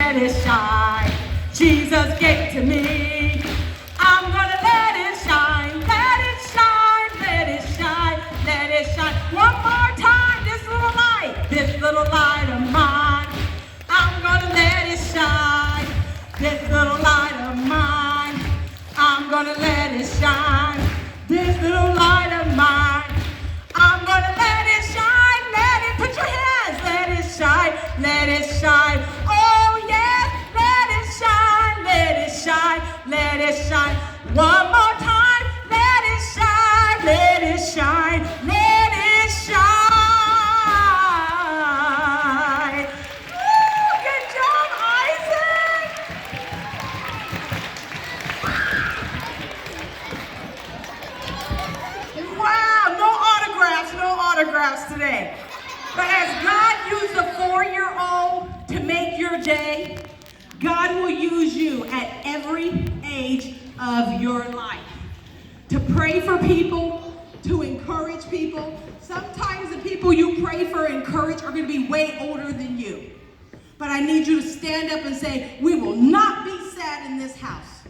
Let it shine. Jesus gave to me. I'm gonna let it shine. Let it shine. Let it shine. Let it shine. One more time. This little light of mine. I'm gonna let it shine. This little light of mine. I'm gonna let it shine. This little light of mine. I'm gonna let it shine. Let it. Put your hands. Let it shine. Let it shine. Oh yes. Let it shine. Let it shine. Let it shine. One more time. Let it shine. Let it shine. Let it shine. Woo, good job, Isaac. Wow, no autographs today. But as God used a 4-year-old to make your day, God will use you at every age of your life to pray for people, to encourage people. Sometimes the people you pray for and encourage are going to be way older than you. But I need you to stand up and say, we will not be sad in this house.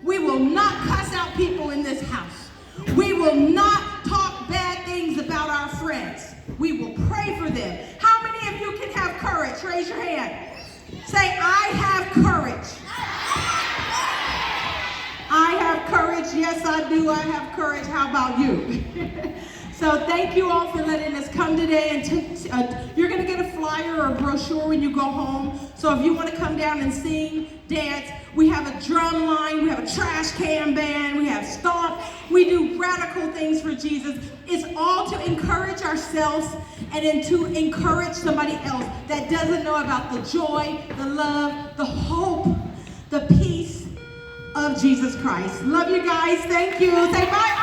We will not cuss out people in this house. We will not talk bad things about our friends. We will pray for them. How many of you can have courage? Raise your hand. Say, I have courage. I have courage. Yes, I do. I have courage. How about you? So thank you all for letting us come today. And you're going to get a flyer or a brochure when you go home. So if you want to come down and sing, dance, we have a drum line, we have a trash can band, we have stomp. We do radical things for Jesus. It's all to encourage ourselves and then to encourage somebody else that doesn't know about the joy, the love, the hope, the peace of Jesus Christ. Love you guys. Thank you. Say bye.